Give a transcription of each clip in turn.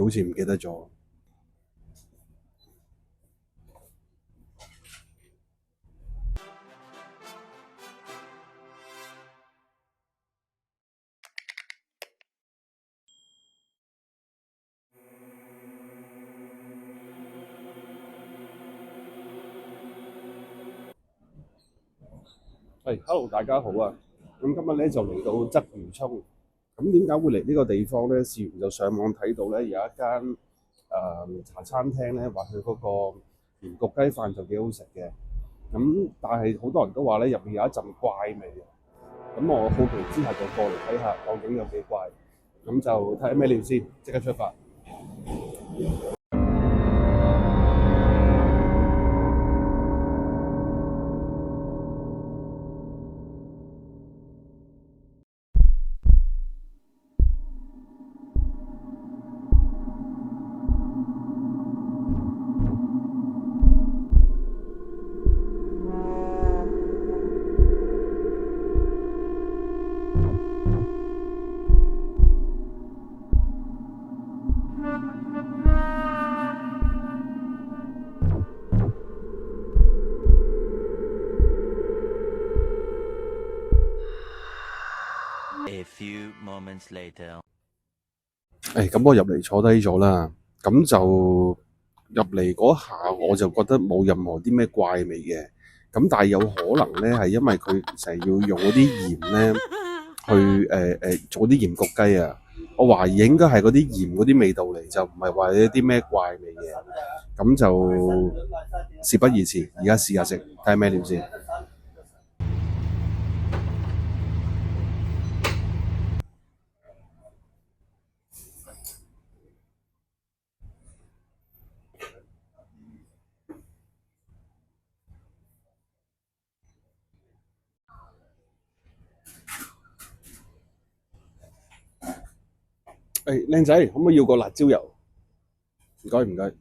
佢好似唔記得咗。Hello 大家好啊！咁今日咧就嚟到鰂魚涌。咁點解會嚟呢個地方咧？事緣就上網睇到咧有一間茶餐廳咧，話佢嗰個鹽焗雞飯就幾好食嘅。咁但係好多人都話咧入面有一陣怪味嘅。咁我好奇之下就過嚟睇下究竟有幾怪。咁就睇下咩料先，即刻出發。A few moments later，咁我入嚟坐低咗啦，咁就入嚟嗰下我就覺得冇任何啲咩怪味嘅，咁但係有可能咧係因為佢成日要用嗰啲鹽咧去做啲鹽焗雞啊，我懷疑應該係嗰啲鹽嗰啲味道嚟，就唔係話一啲咩怪味嘅，咁就事不宜遲，而家試下食睇下咩料先。靚仔，可唔可以要個辣椒油？唔該唔該。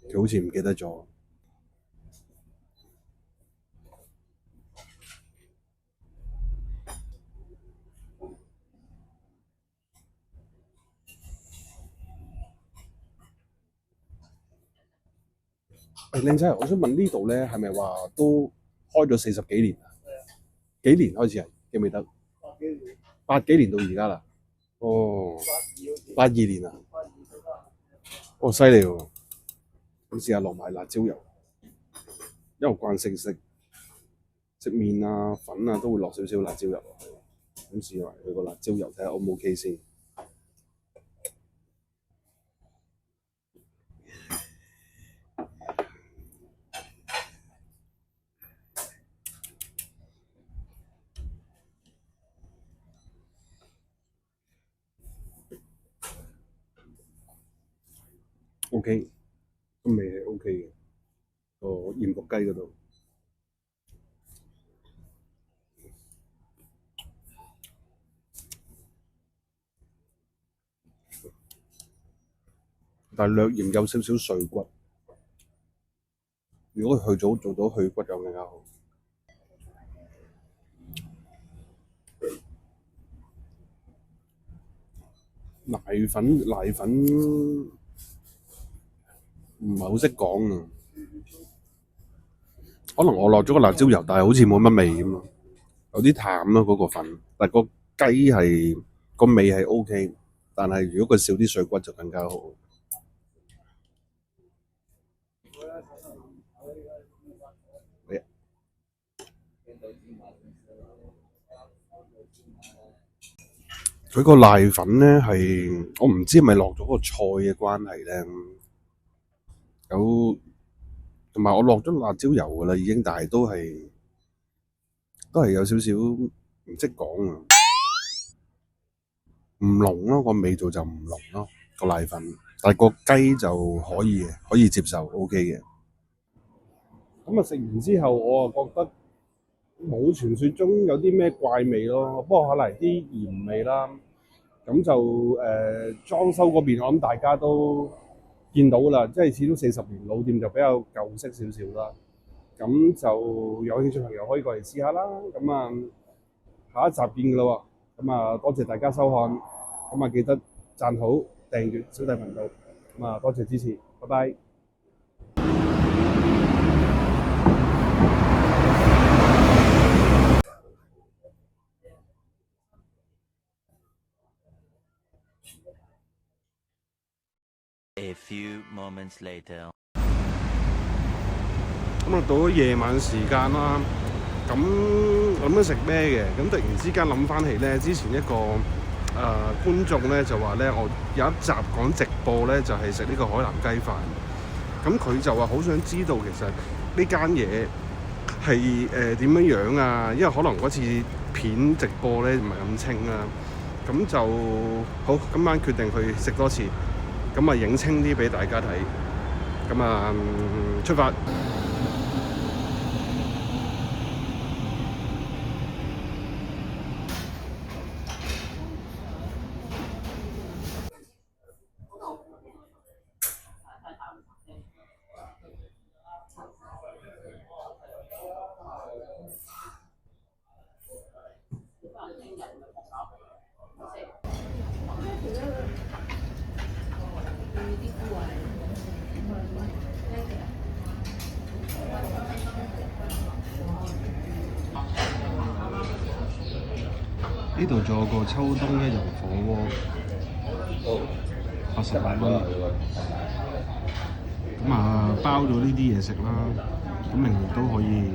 佢好似唔記得咗。靚仔，我想問呢度咧係咪話都開咗40幾年啊？幾年開始啊？記唔記得？80幾年到而家啦。哦，82年啊。哦，犀利喎！咁試下落埋辣椒油，因為慣性食麵啊粉啊都會落少少辣椒油落去。咁試埋佢個辣椒油睇下 O 唔 OK 先。OK，個味係 OK 嘅，個鹽焗雞嗰度。但係略嫌有少少碎骨，如果佢做到去骨就更加好。奶粉唔係好識講啊，可能我落咗個辣椒油，但係好似冇乜味咁啊，有啲淡咯嗰個粉，但係個雞係個味係 OK，但係如果佢少啲碎骨就更加好。佢個瀨粉咧係我唔知係咪落咗個菜嘅關係咧，有同埋我落咗辣椒油噶啦已經，但係都係有少少唔識講啊，唔濃咯，個味道就唔濃咯個瀨粉，但係個雞就可以嘅，可以接受 OK 嘅。咁啊食完之後，我啊覺得冇傳說中有啲咩怪味咯，不過可能啲鹽味啦。咁就裝修嗰邊，我諗大家都見到啦，即係始終40年老店就比較舊式少少啦。咁就有興趣朋友可以過嚟試下啦。咁啊，下一集見㗎啦喎。咁啊，多謝大家收看。咁啊，記得讚好、訂閱小弟頻道。咁啊，多謝支持，拜拜。A few moments later. 咁啊，到咗夜晚時間啦。咁諗緊食咩嘅？咁突然之間諗翻起咧，之前一個觀眾咧就話咧，我有一集講直播咧，就係食呢個海南雞飯。咁佢就話好想知道其實呢間嘢係點樣樣啊？因為可能嗰次片直播咧唔係咁清啊。咁就好，今晚決定去食多次，咁啊影清啲俾大家睇。咁啊出發。呢度仲有個秋冬一人火鍋，85蚊。咁啊，包咗呢啲嘢食啦，咁另外都可以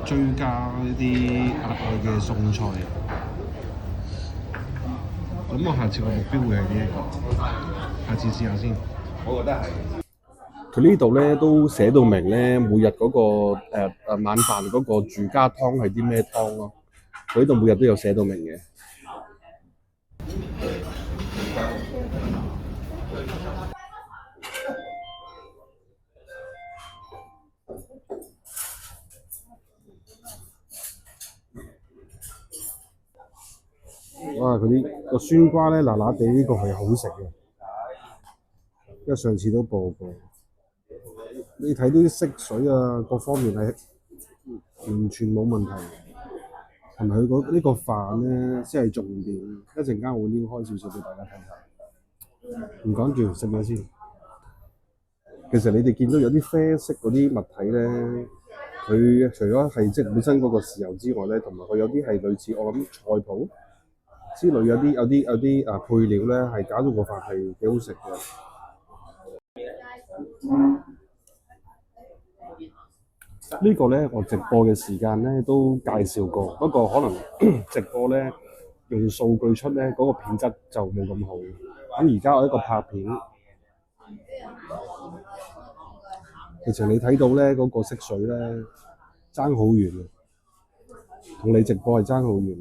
追加一啲額外嘅餸菜。咁我下次個目標會係呢一個，下次試下先。我覺得係。佢呢度咧都寫到明咧，每日嗰個晚飯嗰個住家湯係啲咩湯咯。佢呢度每日都有寫到明嘅。哇！佢啲個酸瓜咧辣辣地，呢個係好食嘅，因為上次都播過。你睇到啲色水啊，各方面係完全冇問題。同埋佢呢個飯咧先係重點。一陣間我會拎開少少俾大家睇下。唔講住，食嘢先。其實你哋見到有啲啡色嗰啲物體咧，佢除咗係即係本身嗰個豉油之外咧，同埋佢有啲係類似我諗菜脯之類，有啲配料咧係搞到個飯係幾好食嘅。呢個咧我直播嘅時間咧都介紹過，不過可能直播咧用數據出咧嗰個片質就冇咁好。咁而家我一個拍片，其實你睇到咧嗰個色水咧爭好遠嘅，同你直播係爭好遠。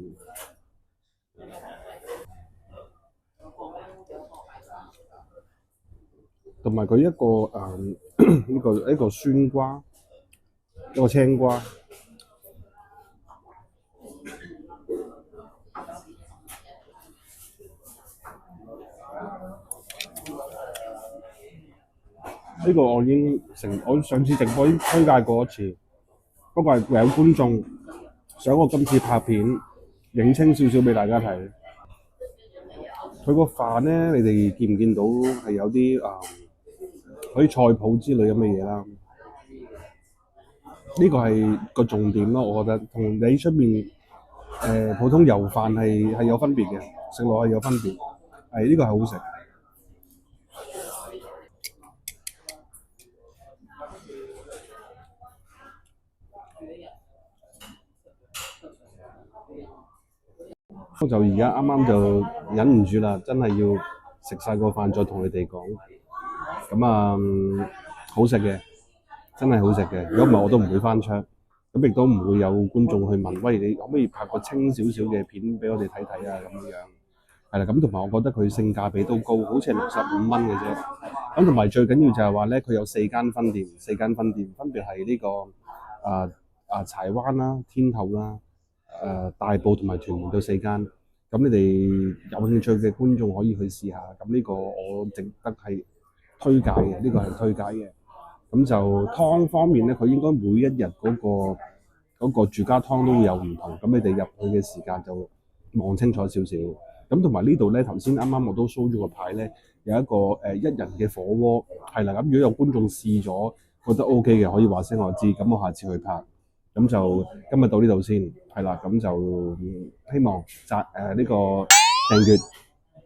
同埋佢一個一個酸瓜，一個青瓜。呢個我上次直播已經推介過一次，不過係有觀眾想我今次拍片影清少少俾大家睇。佢個飯咧，你哋見唔見到係有啲嗰啲菜脯之類咁嘅嘢啦？呢個係個重點咯，我覺得同你出面普通油飯係有分別嘅，食落係有分別。係呢個係好食。我就而家啱啱就忍唔住啦，真係要食晒個飯再同你哋講。咁好食嘅，真係好食嘅。如果唔係我都唔會翻桌，咁亦都唔會有觀眾去問，喂，你可唔可以拍個清少少嘅片俾我哋睇睇啊？咁樣係啦，咁同埋我覺得佢性價比都高，好似係65蚊嘅啫。咁同埋最緊要就係話咧，佢有4間分店，分別係呢個柴灣啦、天后啦、大埔同埋屯門到4間。咁你哋有興趣嘅觀眾可以去試下。咁呢個我值得係推介嘅，呢個係推介嘅。咁就湯方面咧，佢應該每一日嗰個住家湯都會有唔同，咁你哋入去嘅時間就望清楚少少。咁同埋呢度咧，頭先啱啱我都 show 咗個牌咧，有一個一人嘅火鍋，係啦。咁如果有觀眾試咗覺得 OK 嘅，可以話聲我知，咁我下次去拍。咁就今日到呢度先，係啦。咁就希望呢個訂閱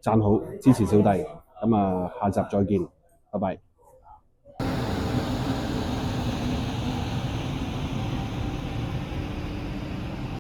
讚好支持小弟，咁啊下集再見，拜拜。